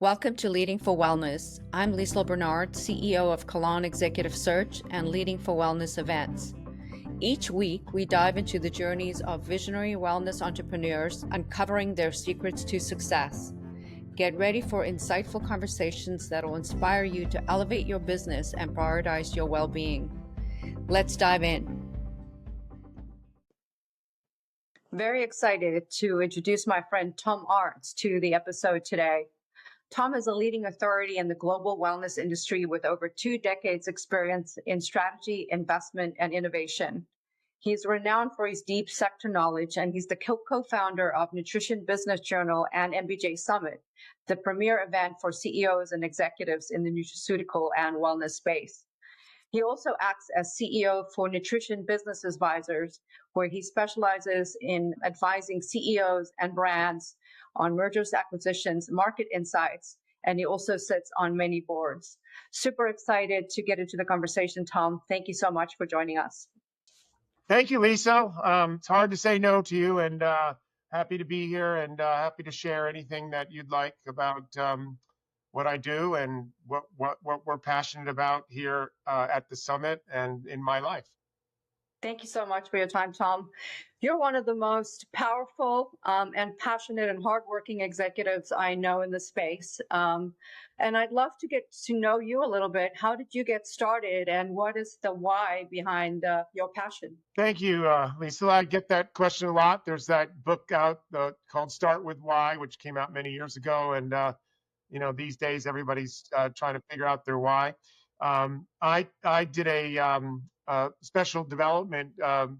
Welcome to Leading for Wellness. I'm Liesl Bernard, CEO of Cologne Executive Search and Leading for Wellness events. Each week, we dive into the journeys of visionary wellness entrepreneurs, uncovering their secrets to success. Get ready for insightful conversations that will inspire you to elevate your business and prioritize your well-being. Let's dive in. Very excited to introduce my friend Tom Aarts to the episode today. Tom is a leading authority in the global wellness industry with over 2 decades experience in strategy, investment, and innovation. He's renowned for his deep sector knowledge, and he's the co-founder of Nutrition Business Journal and MBJ Summit, the premier event for CEOs and executives in the nutraceutical and wellness space. He also acts as CEO for Nutrition Business Advisors, where he specializes in advising CEOs and brands on mergers, acquisitions, market insights, and he also sits on many boards. Super excited to get into the conversation, Tom. Thank you so much for joining us. Thank you, Lisa. It's hard to say no to you, and happy to be here and happy to share anything that you'd like about what I do and what we're passionate about here at the summit and in my life. Thank you so much for your time, Tom. You're one of the most powerful and passionate and hardworking executives I know in the space. And I'd love to get to know you a little bit. How did you get started and what is the why behind your passion? Thank you, Lisa. I get that question a lot. There's that book out called Start With Why, which came out many years ago. And, these days everybody's trying to figure out their why. I did a special development,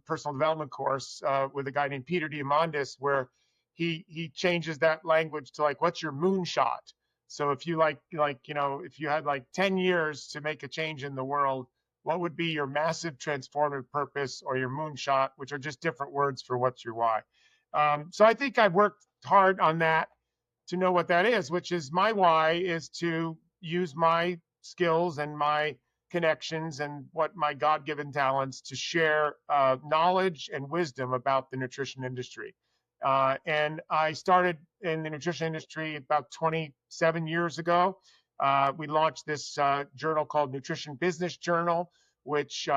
personal development course with a guy named Peter Diamandis, where he changes that language to like, what's your moonshot? So if you if you had like 10 years to make a change in the world, what would be your massive transformative purpose or your moonshot, which are just different words for what's your why. So I think I've worked hard on that to know what that is, which is my why is to use my skills and my connections and what my God-given talents to share knowledge and wisdom about the nutrition industry. And I started in the nutrition industry about 27 years ago. We launched this journal called Nutrition Business Journal, which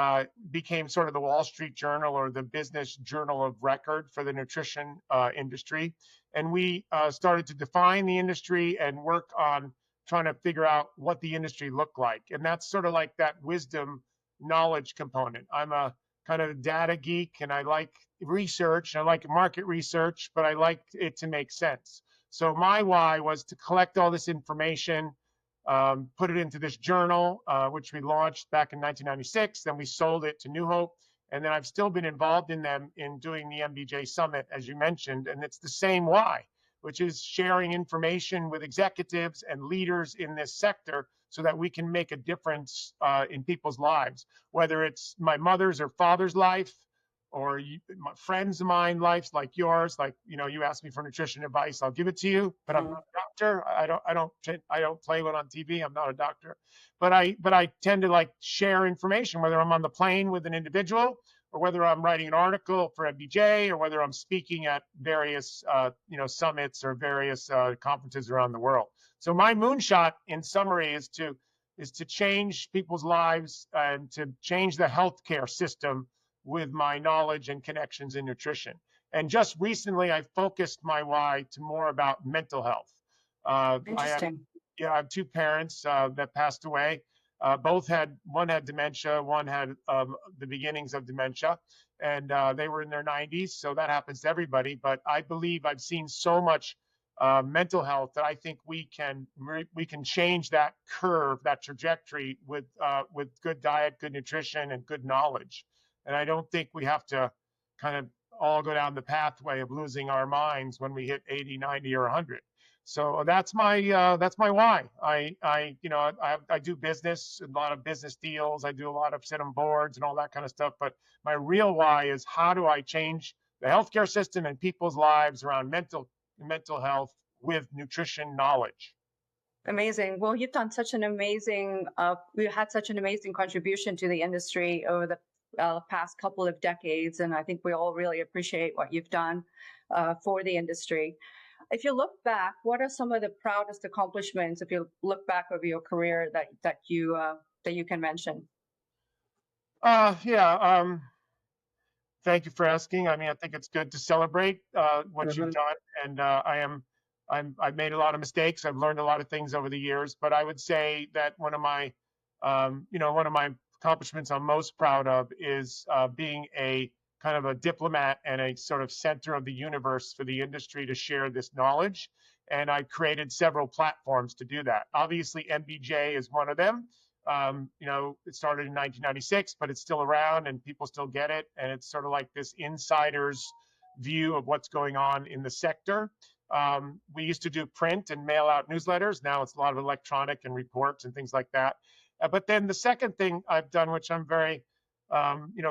became sort of the Wall Street Journal or the business journal of record for the nutrition industry. And we started to define the industry and work on trying to figure out what the industry looked like. And that's sort of like that wisdom knowledge component. I'm a kind of data geek and I like research. I like market research, but I like it to make sense. So my why was to collect all this information, put it into this journal, which we launched back in 1996. Then we sold it to New Hope. And then I've still been involved in doing the MBJ Summit, as you mentioned. And it's the same why, which is sharing information with executives and leaders in this sector so that we can make a difference in people's lives, whether it's my mother's or father's life or my friends of mine lives like yours. Like, you asked me for nutrition advice, I'll give it to you, but I'm not a doctor. I don't play one on TV. I'm not a doctor, but I tend to like share information, whether I'm on the plane with an individual or whether I'm writing an article for MBJ, or whether I'm speaking at various, summits or various conferences around the world. So my moonshot, in summary, is to change people's lives and to change the healthcare system with my knowledge and connections in nutrition. And just recently, I focused my why to more about mental health. Interesting. I have 2 parents that passed away. One had dementia, one had the beginnings of dementia, and they were in their 90s. So that happens to everybody. But I believe I've seen so much mental health that I think we can change that curve, that trajectory with good diet, good nutrition, and good knowledge. And I don't think we have to kind of all go down the pathway of losing our minds when we hit 80, 90, or 100. So that's my why. I do business, a lot of business deals. I do a lot of sit on boards and all that kind of stuff. But my real why is how do I change the healthcare system and people's lives around mental health with nutrition knowledge. Amazing. Well, you've done such an amazing, you had such an amazing contribution to the industry over the past couple of decades. And I think we all really appreciate what you've done for the industry. if you look back, what are some of the proudest accomplishments, if you look back over your career, that you can mention? Yeah. Thank you for asking. I mean, I think it's good to celebrate what you've Hmm. done, and I've made a lot of mistakes. I've learned a lot of things over the years, but I would say that one of my accomplishments I'm most proud of is being a kind of a diplomat and a sort of center of the universe for the industry to share this knowledge. And I created several platforms to do that. Obviously, MBJ is one of them. It started in 1996, but it's still around and people still get it. And it's sort of like this insider's view of what's going on in the sector. We used to do print and mail out newsletters. Now it's a lot of electronic and reports and things like that. But then the second thing I've done, which I'm very,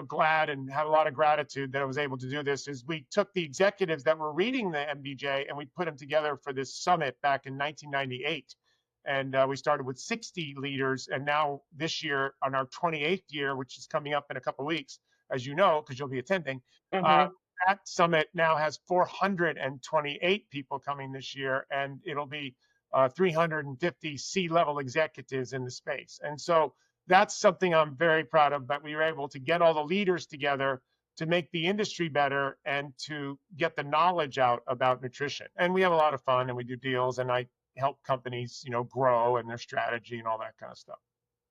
glad and have a lot of gratitude that I was able to do this, is we took the executives that were reading the MBJ and we put them together for this summit back in 1998. And we started with 60 leaders. And now this year, on our 28th year, which is coming up in a couple of weeks, as you know, because you'll be attending, uh, Hmm. that summit now has 428 people coming this year, and it'll be 350 C-level executives in the space. And so that's something I'm very proud of, that we were able to get all the leaders together to make the industry better and to get the knowledge out about nutrition. And we have a lot of fun and we do deals, and I help companies, grow and their strategy and all that kind of stuff.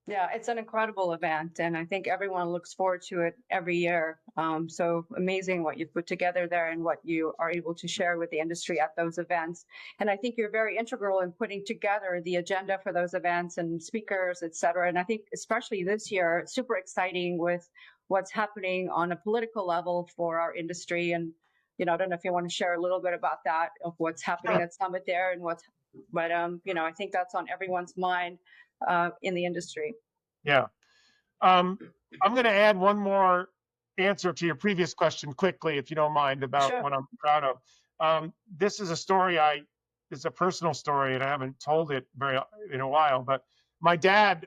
Yeah, it's an incredible event, and I think everyone looks forward to it every year. So amazing what you've put together there and what you are able to share with the industry at those events. And I think you're very integral in putting together the agenda for those events and speakers, et cetera. And I think especially this year, super exciting with what's happening on a political level for our industry. And, I don't know if you want to share a little bit about that, of what's happening Sure. at Summit there and but I think that's on everyone's mind in the industry. Yeah. Um, I'm going to add one more answer to your previous question quickly, if you don't mind, about Sure. what I'm proud of. This is a story it's a personal story, and I haven't told it very in a while. But my dad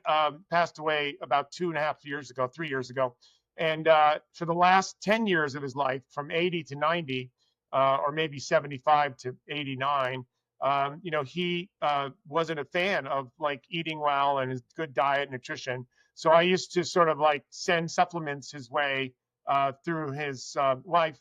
passed away about 2.5 years ago, 3 years ago, and for the last 10 years of his life, from 80 to 90, or maybe 75 to 89. He wasn't a fan of like eating well and his good diet, nutrition. So I used to sort of like send supplements his way through his wife,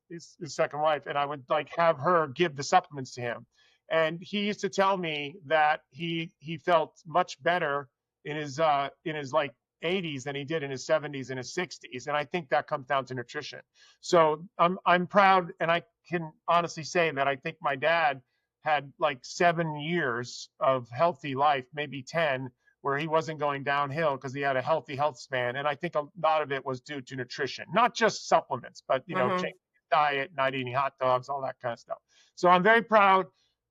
his second wife, and I would like have her give the supplements to him. And he used to tell me that he felt much better in his like 80s than he did in his 70s and his 60s. And I think that comes down to nutrition. So I'm proud, and I can honestly say that I think my dad had like 7 years of healthy life, maybe 10, where he wasn't going downhill because he had a healthy health span. And I think a lot of it was due to nutrition, not just supplements, but, Hmm. changing his diet, not eating hot dogs, all that kind of stuff. So I'm very proud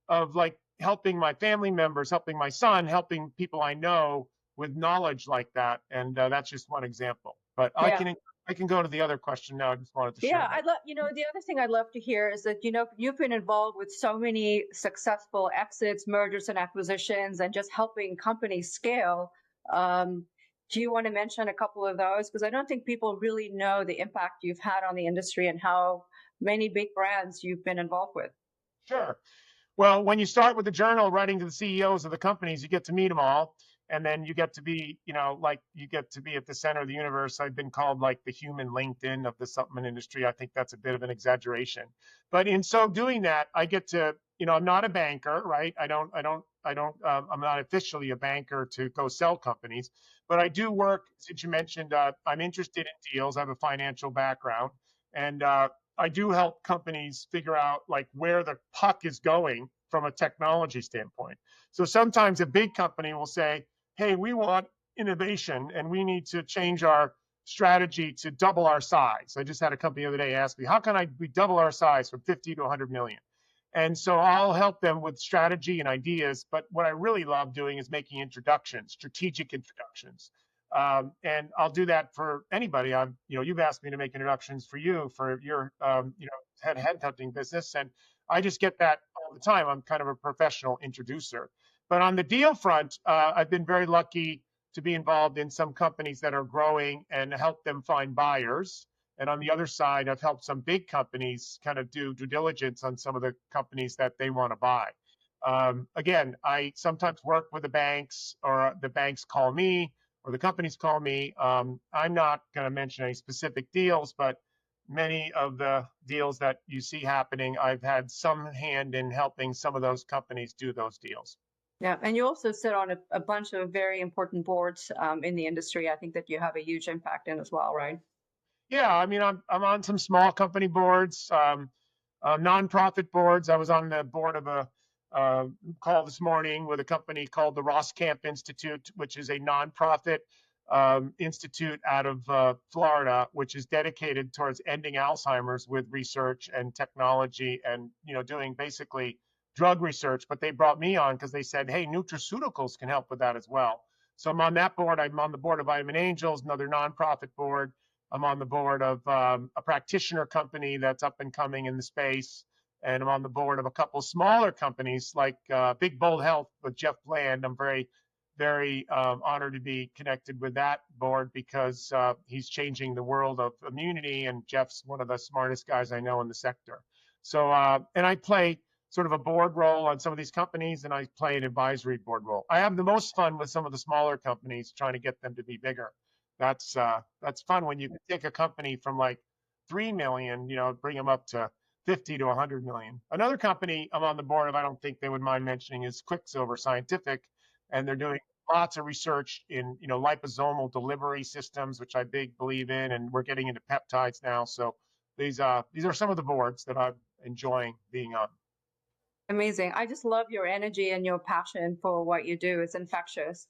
of like helping my family members, helping my son, helping people I know with knowledge like that. And that's just one example. But Yeah. I can go to the other question now. I just wanted to share Yeah, that. the other thing I'd love to hear is that, you've been involved with so many successful exits, mergers and acquisitions, and just helping companies scale. Um, do you want to mention a couple of those? Because I don't think people really know the impact you've had on the industry and how many big brands you've been involved with. Sure. Well, when you start with the journal, writing to the CEOs of the companies, you get to meet them all. And then you get to be, like you get to be at the center of the universe. I've been called like the human LinkedIn of the supplement industry. I think that's a bit of an exaggeration. But in so doing that, I get to, I'm not a banker, right? I'm not officially a banker to go sell companies, but I do work, since you mentioned, I'm interested in deals. I have a financial background. And I do help companies figure out like where the puck is going from a technology standpoint. So sometimes a big company will say, hey, we want innovation and we need to change our strategy to double our size. I just had a company the other day ask me, how can we double our size from 50 to 100 million? And so I'll help them with strategy and ideas. But what I really love doing is making introductions, strategic introductions. And I'll do that for anybody. You've asked me to make introductions for your, headhunting business, and I just get that all the time. I'm kind of a professional introducer. But on the deal front, I've been very lucky to be involved in some companies that are growing and help them find buyers. And on the other side, I've helped some big companies kind of do due diligence on some of the companies that they want to buy. Again, I sometimes work with the banks, or the banks call me, or the companies call me. I'm not going to mention any specific deals, but many of the deals that you see happening, I've had some hand in helping some of those companies do those deals. Yeah, and you also sit on a bunch of very important boards in the industry. I think that you have a huge impact in as well, right? Yeah, I mean, I'm on some small company boards, nonprofit boards. I was on the board of a call this morning with a company called the Ross Camp Institute, which is a nonprofit institute out of Florida, which is dedicated towards ending Alzheimer's with research and technology, and doing basically drug research. But they brought me on because they said, hey, nutraceuticals can help with that as well. So I'm on that board. I'm on the board of Vitamin Angels, another nonprofit board. I'm on the board of a practitioner company that's up and coming in the space. And I'm on the board of a couple smaller companies like Big Bold Health with Jeff Bland. I'm very, very honored to be connected with that board because he's changing the world of immunity. And Jeff's one of the smartest guys I know in the sector. So, and I play sort of a board role on some of these companies, and I play an advisory board role. I have the most fun with some of the smaller companies, trying to get them to be bigger. That's fun when you can take a company from like 3 million, bring them up to 50 to 100 million. Another company I'm on the board of, I don't think they would mind mentioning, is Quicksilver Scientific, and they're doing lots of research in liposomal delivery systems, which I believe in, and we're getting into peptides now. So these are some of the boards that I'm enjoying being on. Amazing. I just love your energy and your passion for what you do. It's infectious.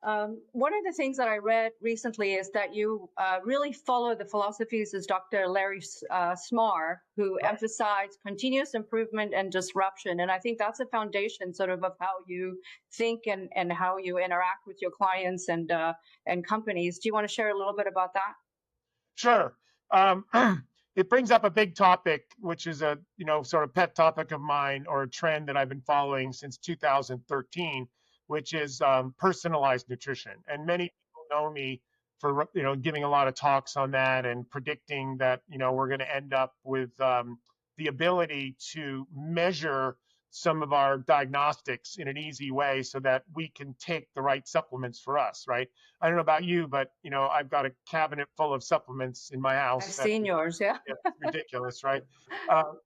One of the things that I read recently is that you really follow the philosophies of Dr. Larry Smarr, who emphasized continuous improvement and disruption. And I think that's a foundation sort of how you think and how you interact with your clients and companies. Do you want to share a little bit about that? Sure. It brings up a big topic, which is a sort of pet topic of mine, or a trend that I've been following since 2013, which is personalized nutrition. And many people know me for giving a lot of talks on that and predicting that we're going to end up with the ability to measure some of our diagnostics in an easy way so that we can take the right supplements for us, right? I don't know about you, but I've got a cabinet full of supplements in my house. I've seen yours, yeah. It's ridiculous, right?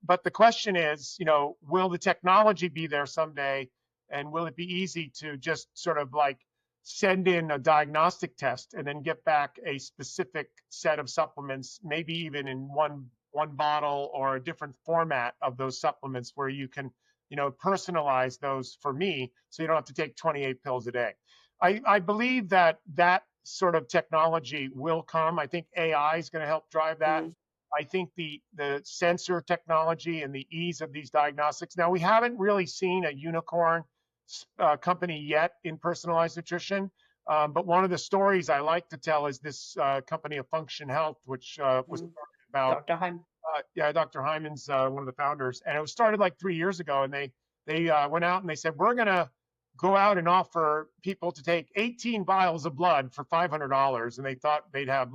But the question is, will the technology be there someday, and will it be easy to just sort of like send in a diagnostic test and then get back a specific set of supplements, maybe even in one bottle or a different format of those supplements, where you can personalize those for me, so you don't have to take 28 pills a day. I believe that sort of technology will come. I think AI is going to help drive that. I think the sensor technology and the ease of these diagnostics. Now, we haven't really seen a unicorn company yet in personalized nutrition, but one of the stories I like to tell is this company of Function Health, which was about Dr. Hyman. Yeah, Dr. Hyman's one of the founders, and it was started like 3 years ago. And they went out and they said, we're going to go out and offer people to take 18 vials of blood for $500. And they thought they'd have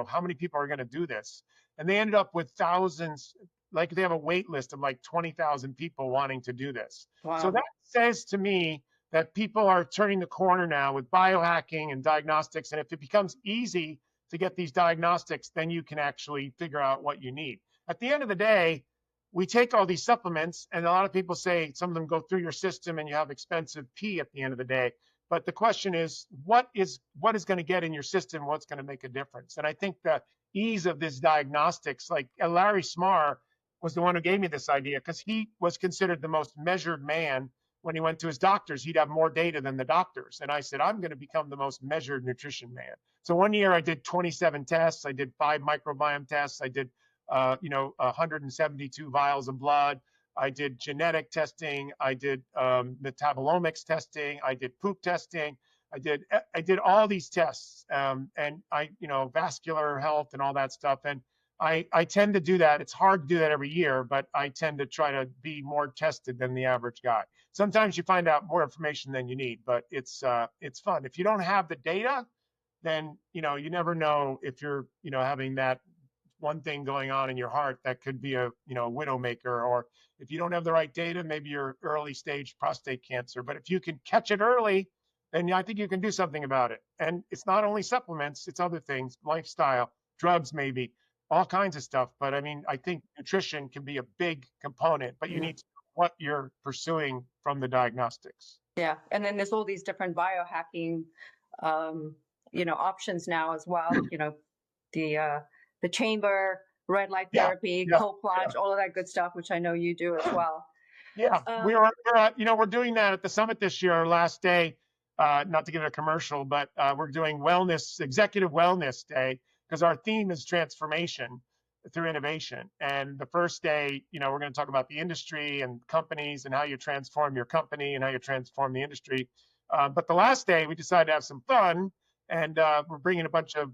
how many people are going to do this? And they ended up with thousands. Like, they have a wait list of like 20,000 people wanting to do this. Wow. So that says to me that people are turning the corner now with biohacking and diagnostics. And if it becomes easy to get these diagnostics, then you can actually figure out what you need. At the end of the day, we take all these supplements, and a lot of people say some of them go through your system and you have expensive pee at the end of the day. But the question is, what is going to get in your system? What's going to make a difference? And I think the ease of this diagnostics, like Larry Smarr was the one who gave me this idea, because he was considered the most measured man. When he went to his doctors, he'd have more data than the doctors. And I said, I'm going to become the most measured nutrition man. So one year I did 27 tests. I did 5 microbiome tests. I did 172 vials of blood. I did genetic testing. I did metabolomics testing. I did poop testing. I did all these tests, and I vascular health and all that stuff. And I tend to do that. It's hard to do that every year, but I tend to try to be more tested than the average guy. Sometimes you find out more information than you need, but it's fun. If you don't have the data, then you never know if you're having that one thing going on in your heart that could be a, widow maker, or if you don't have the right data, maybe you're early stage prostate cancer. But if you can catch it early, then I think you can do something about it. And it's not only supplements, it's other things, lifestyle, drugs, maybe all kinds of stuff. But I mean, I think nutrition can be a big component, but you need to know what you're pursuing from the diagnostics. Yeah. And then there's all these different biohacking, options now as well, the chamber, red light Yeah, therapy, yeah, cold plunge, all of that good stuff, which I know you do as well. yeah. We're doing that at the summit this year, our last day. Not to give it a commercial, but we're doing executive wellness day, because our theme is transformation through innovation. And the first day, we're going to talk about the industry and companies and how you transform your company and how you transform the industry. But the last day, we decided to have some fun, and we're bringing a bunch of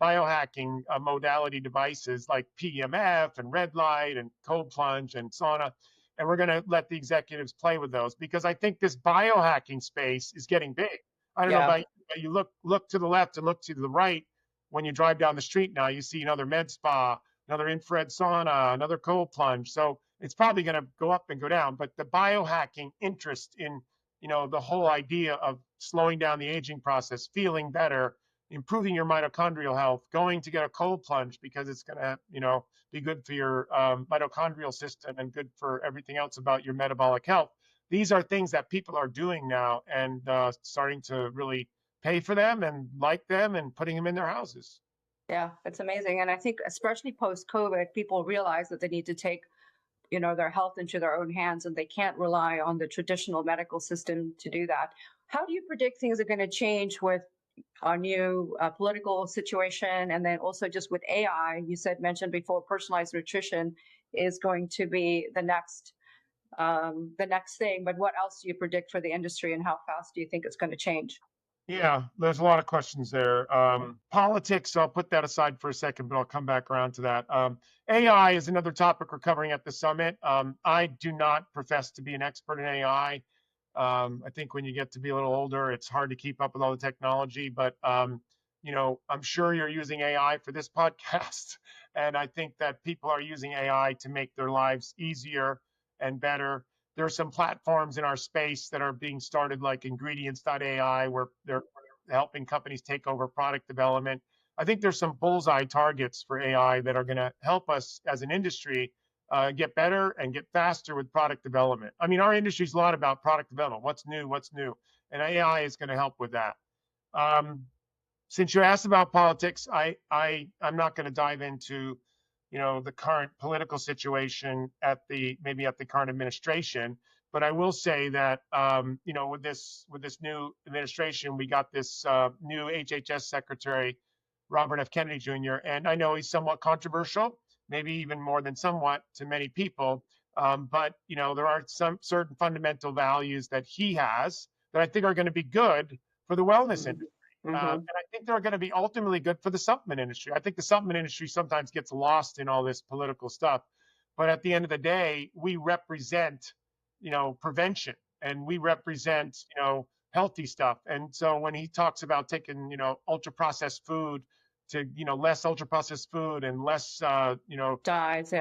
biohacking modality devices like PEMF and red light and cold plunge and sauna. And we're going to let the executives play with those, because I think this biohacking space is getting big. I don't know about you, but you look to the left and look to the right. When you drive down the street now, you see another med spa, another infrared sauna, another cold plunge. So it's probably going to go up and go down. But the biohacking interest in, the whole idea of slowing down the aging process, feeling better, improving your mitochondrial health, going to get a cold plunge because it's going to, be good for your mitochondrial system and good for everything else about your metabolic health. These are things that people are doing now, and starting to really pay for them and like them and putting them in their houses. Yeah, it's amazing. And I think especially post-COVID, people realize that they need to take, their health into their own hands, and they can't rely on the traditional medical system to do that. How do you predict things are going to change with our new political situation, and then also just with AI? You mentioned before, personalized nutrition is going to be the next thing. But what else do you predict for the industry, and how fast do you think it's going to change? Yeah, there's a lot of questions there. Politics, I'll put that aside for a second, but I'll come back around to that. AI is another topic we're covering at the summit. I do not profess to be an expert in AI. I think when you get to be a little older, it's hard to keep up with all the technology. But I'm sure you're using AI for this podcast, and I think that people are using AI to make their lives easier and better. There are some platforms in our space that are being started, like ingredients.ai, where they're helping companies take over product development. I think there's some bullseye targets for AI that are going to help us as an industry get better and get faster with product development. I mean, our industry is a lot about product development. What's new? And AI is going to help with that. Since you asked about politics, I'm not going to dive into the current political situation maybe at the current administration. But I will say that with this new administration, we got this new HHS Secretary, Robert F. Kennedy Jr., and I know he's somewhat controversial, maybe even more than somewhat to many people. But there are some certain fundamental values that he has that I think are going to be good for the wellness industry. And I think they're going to be ultimately good for the supplement industry. I think the supplement industry sometimes gets lost in all this political stuff. But at the end of the day, we represent, prevention, and we represent, healthy stuff. And so when he talks about taking, ultra processed food to, less ultra processed food and less, dyes,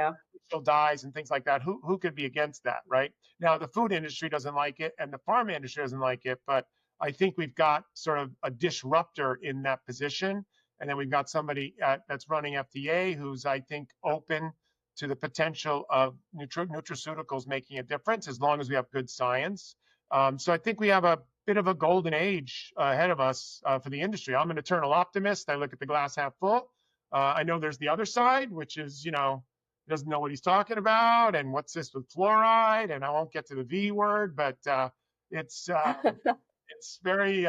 dyes and things like that, who could be against that, right? Now, the food industry doesn't like it, and the pharma industry doesn't like it, but I think we've got sort of a disruptor in that position. And then we've got somebody that's running FDA who's, I think, open to the potential of nutraceuticals making a difference, as long as we have good science. So I think we have a bit of a golden age ahead of us for the industry. I'm an eternal optimist. I look at the glass half full. I know there's the other side, which is, doesn't know what he's talking about. And what's this with fluoride? And I won't get to the V word, but it's very,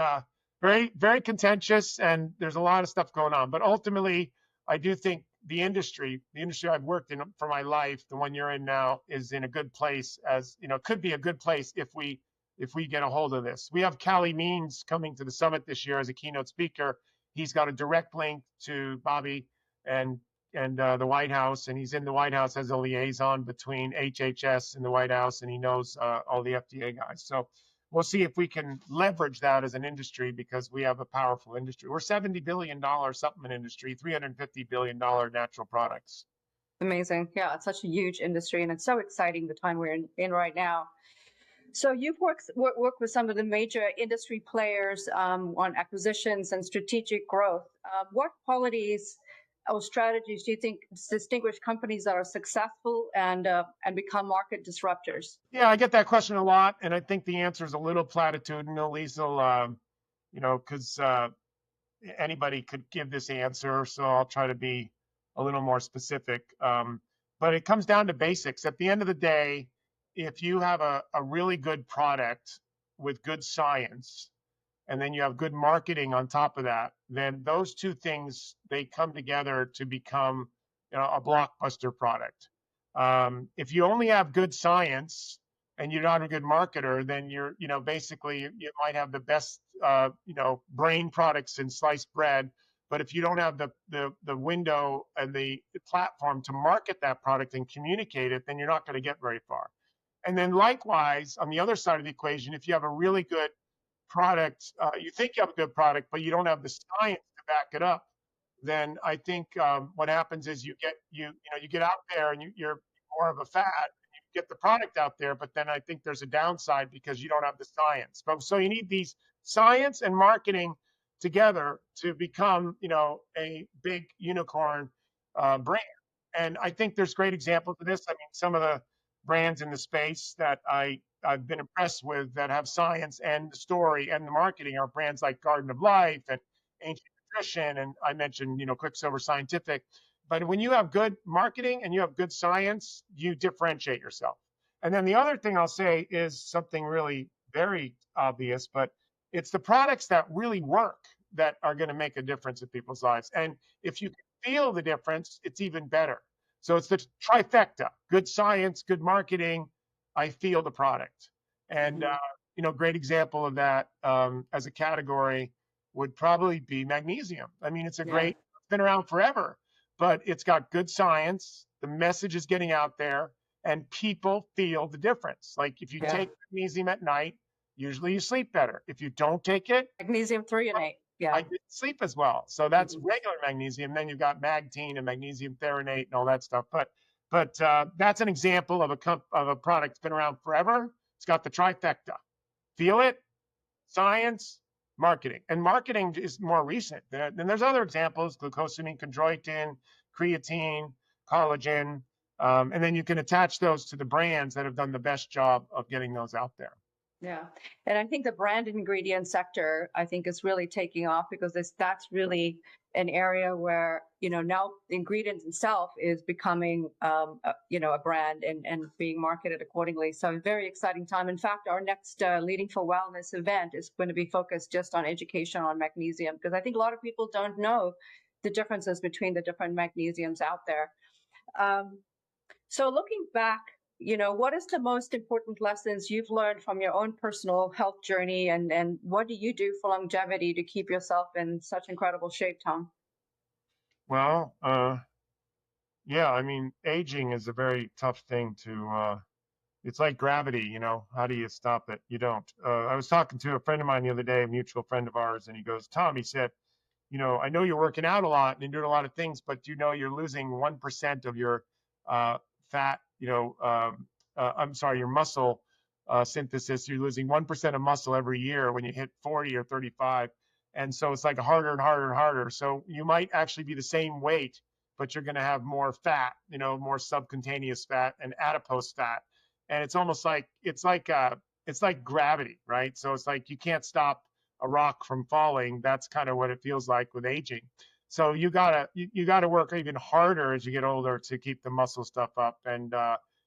very contentious, and there's a lot of stuff going on. But ultimately, I do think the industry I've worked in for my life, the one you're in now, is in a good place. As could be a good place if we get a hold of this. We have Callie Means coming to the summit this year as a keynote speaker. He's got a direct link to Bobby and the White House, and he's in the White House as a liaison between HHS and the White House, and he knows all the FDA guys. So we'll see if we can leverage that as an industry because we have a powerful industry. We're $70 billion supplement industry, $350 billion natural products. Amazing. Yeah, it's such a huge industry, and it's so exciting the time we're in right now. So you've worked with some of the major industry players on acquisitions and strategic growth. What qualities or strategies do you think distinguish companies that are successful and become market disruptors? Yeah, I get that question a lot, and I think the answer is a little platitudinal, Liesl, because anybody could give this answer, so I'll try to be a little more specific. But it comes down to basics. At the end of the day, if you have a really good product with good science, and then you have good marketing on top of that, then those two things, they come together to become a blockbuster product. If you only have good science and you're not a good marketer, then you're, basically you might have the best, brain products in sliced bread. But if you don't have the window and the platform to market that product and communicate it, then you're not going to get very far. And then likewise, on the other side of the equation, if you have a really good product, you think you have a good product, but you don't have the science to back it up, then I think what happens is you get out there and you're more of a fad. You get the product out there, but then I think there's a downside because you don't have the science. But so you need these science and marketing together to become, a big unicorn brand. And I think there's great examples of this. I mean, some of the brands in the space that I've been impressed with that have science and the story and the marketing are brands like Garden of Life and Ancient Nutrition, and I mentioned, Quicksilver Scientific. But when you have good marketing and you have good science, you differentiate yourself. And then the other thing I'll say is something really very obvious, but it's the products that really work that are going to make a difference in people's lives. And if you can feel the difference, it's even better. So it's the trifecta: good science, good marketing, I feel the product. And, great example of that as a category would probably be magnesium. I mean, it's it's been around forever, but it's got good science. The message is getting out there and people feel the difference. Like if you take magnesium at night, usually you sleep better. If you don't take it, magnesium threonate. I didn't sleep as well. So that's regular magnesium. Then you've got Magtine and magnesium threonate and all that stuff. But that's an example of a product that's been around forever. It's got the trifecta: feel it, science, marketing. And marketing is more recent. Then there's other examples: glucosamine, chondroitin, creatine, collagen. And then you can attach those to the brands that have done the best job of getting those out there. Yeah. And I think the brand ingredient sector, I think, is really taking off because that's really an area where, now the ingredient itself is becoming, a brand and being marketed accordingly. So very exciting time. In fact, our next Leading for Wellness event is going to be focused just on education on magnesium, because I think a lot of people don't know the differences between the different magnesiums out there. So looking back, what is the most important lessons you've learned from your own personal health journey, and what do you do for longevity to keep yourself in such incredible shape, Tom? Well, yeah, I mean, aging is a very tough thing to, it's like gravity, how do you stop it? You don't. I was talking to a friend of mine the other day, a mutual friend of ours, and he goes, Tom, he said, I know you're working out a lot and you're doing a lot of things, but you're losing 1% of your fat, I'm sorry, your muscle synthesis. You're losing 1% of muscle every year when you hit 40 or 35. And so it's like harder and harder and harder. So you might actually be the same weight, but you're going to have more fat, more subcutaneous fat and adipose fat. And it's almost like, it's like gravity, right? So it's like you can't stop a rock from falling. That's kind of what it feels like with aging. So you gotta work even harder as you get older to keep the muscle stuff up, and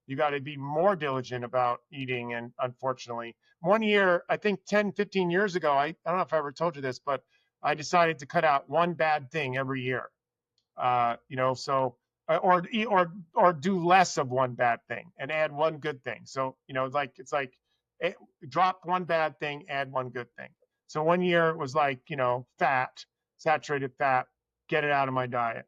you got to be more diligent about eating. And unfortunately, one year, I think 10, 15 years ago, I don't know if I ever told you this, but I decided to cut out one bad thing every year. So or do less of one bad thing and add one good thing. So it's like drop one bad thing, add one good thing. So one year it was like fat, saturated fat, get it out of my diet.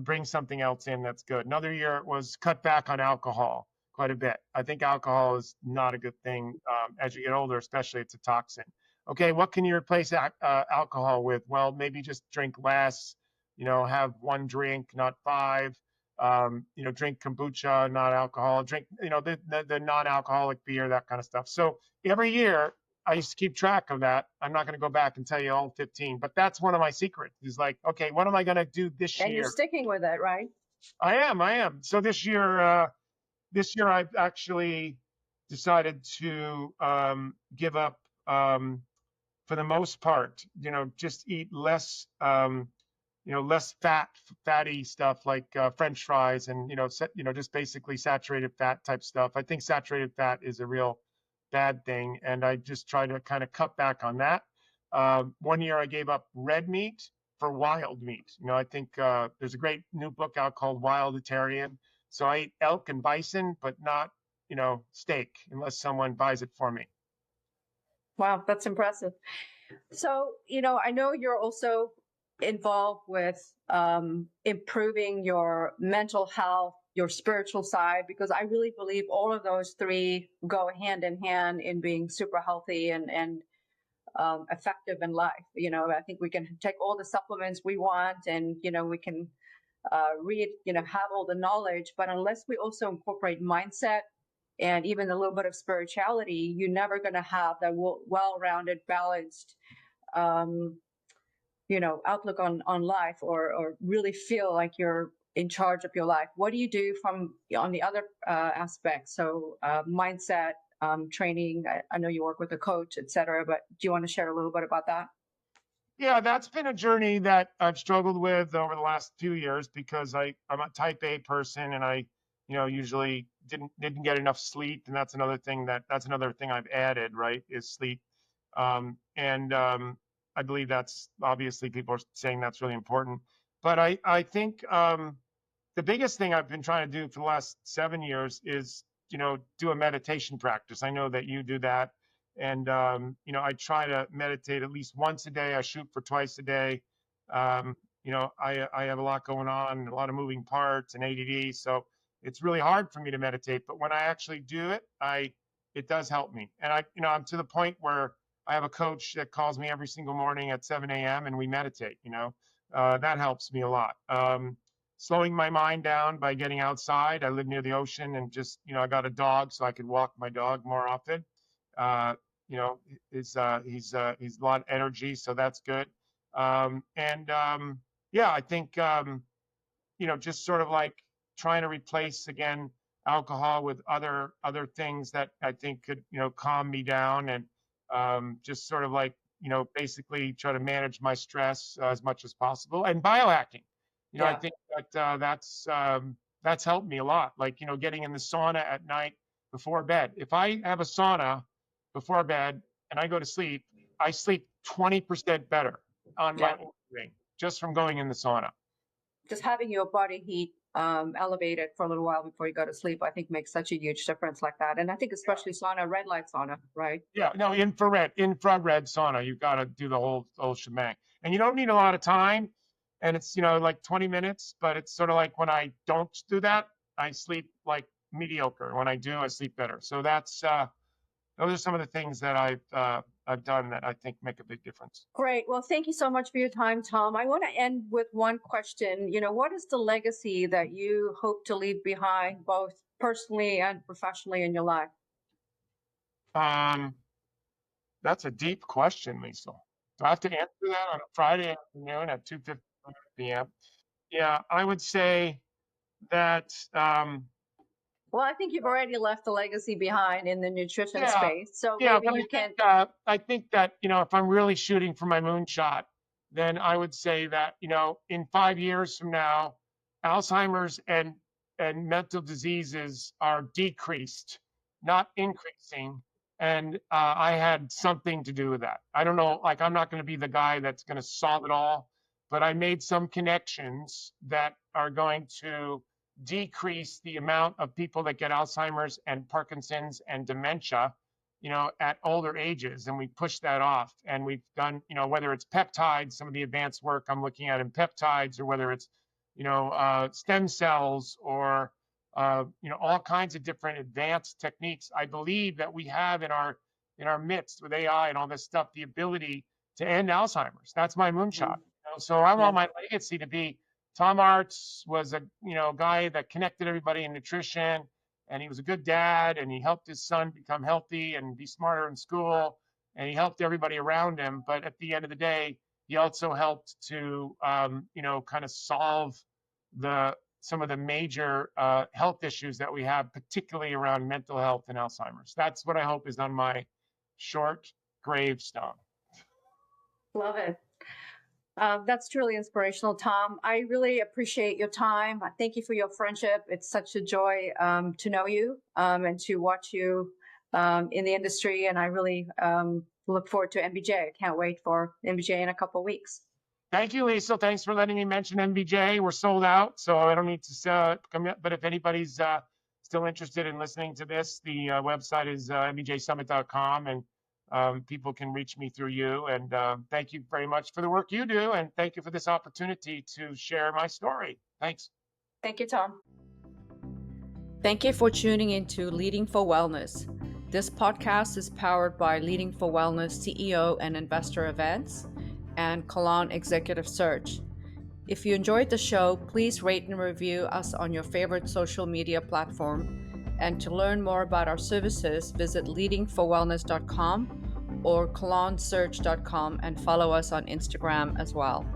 Bring something else in that's good. Another year it was cut back on alcohol. quite a bit. I think alcohol is not a good thing as you get older, especially it's a toxin. Okay, what can you replace alcohol with? Well, maybe just drink less, have one drink, not five. Drink kombucha, not alcohol, drink, the non-alcoholic beer, that kind of stuff. So every year I used to keep track of that. I'm not going to go back and tell you all 15, but that's one of my secrets is like, okay, what am I going to do this And you're year? sticking with it, right? I am. So this year I've actually decided to give up, for the most part, just eat less, less fatty stuff like French fries and just basically saturated fat type stuff. I think saturated fat is a real bad thing, and I just try to kind of cut back on that. One year I gave up red meat for wild meat. I think there's a great new book out called Wilditarian. So I eat elk and bison, but not steak unless someone buys it for me. Wow, that's impressive. So, I know you're also involved with improving your mental health, your spiritual side, because I really believe all of those three go hand in hand in being super healthy and effective in life. I think we can take all the supplements we want and, we can read, have all the knowledge, but unless we also incorporate mindset and even a little bit of spirituality, you're never going to have that well-rounded, balanced, outlook on life or really feel like you're in charge of your life. What do you do on the other aspects? So mindset, training, I know you work with a coach, et cetera, but do you want to share a little bit about that? Yeah, that's been a journey that I've struggled with over the last few years because I'm a type A person and I, usually didn't get enough sleep. And that's another thing I've added, right, is sleep. And I believe that's obviously people are saying that's really important. But I think the biggest thing I've been trying to do for the last 7 years is, do a meditation practice. I know that you do that. And, I try to meditate at least once a day. I shoot for twice a day. I have a lot going on, a lot of moving parts and ADD. So it's really hard for me to meditate. But when I actually do it, it does help me. And I'm to the point where I have a coach that calls me every single morning at 7 a.m. and we meditate, that helps me a lot. Slowing my mind down by getting outside. I live near the ocean and just, I got a dog so I could walk my dog more often. He's a lot of energy, so that's good. Yeah, I think, just sort of like trying to replace again alcohol with other things that I think could, calm me down and just sort of like, basically try to manage my stress as much as possible. And biohacking, Yeah. I think that that's helped me a lot. Like, getting in the sauna at night before bed. If I have a sauna before bed and I go to sleep, I sleep 20% better on my own ring just from going in the sauna. Just having your body heat elevated for a little while before you go to sleep, I think makes such a huge difference like that. And I think especially sauna, red light sauna, right? Yeah, no, infrared sauna. You've got to do the whole shebang. And you don't need a lot of time. And it's, like 20 minutes, but it's sort of like when I don't do that, I sleep like mediocre. When I do, I sleep better. So those are some of the things that I've done that I think make a big difference. Great. Well, thank you so much for your time, Tom. I want to end with one question. What is the legacy that you hope to leave behind, both personally and professionally in your life? That's a deep question, Liesl. Do I have to answer that on a Friday afternoon at 2:50 p.m.? Yeah, I would say that. Well, I think you've already left a legacy behind in the nutrition space. So yeah, maybe but you can. I think that, if I'm really shooting for my moonshot, then I would say that, in 5 years from now, Alzheimer's and mental diseases are decreased, not increasing. And I had something to do with that. I don't know, like, I'm not going to be the guy that's going to solve it all, but I made some connections that are going to decrease the amount of people that get Alzheimer's and Parkinson's and dementia, at older ages. And we push that off. And we've done, whether it's peptides, some of the advanced work I'm looking at in peptides, or whether it's, stem cells or all kinds of different advanced techniques. I believe that we have in our midst with AI and all this stuff, the ability to end Alzheimer's. That's my moonshot. So I want my legacy to be Tom Aarts was a guy that connected everybody in nutrition, and he was a good dad, and he helped his son become healthy and be smarter in school, and he helped everybody around him. But at the end of the day, he also helped to kind of solve some of the major health issues that we have, particularly around mental health and Alzheimer's. That's what I hope is on my short gravestone. Love it. That's truly inspirational, Tom. I really appreciate your time. Thank you for your friendship. It's such a joy to know you and to watch you in the industry. And I really look forward to MBJ. I can't wait for MBJ in a couple of weeks. Thank you, Liesl. Thanks for letting me mention MBJ. We're sold out, so I don't need to come up. But if anybody's still interested in listening to this, the website is mbjsummit.com, and people can reach me through you. And thank you very much for the work you do, and thank you for this opportunity to share my story. Thanks. Thank you, Tom. Thank you for tuning into Leading for Wellness. This podcast is powered by Leading for Wellness CEO and Investor Events and Kalon Executive Search. If you enjoyed the show, please rate and review us on your favorite social media platform. And to learn more about our services, visit leadingforwellness.com or kalonsearch.com and follow us on Instagram as well.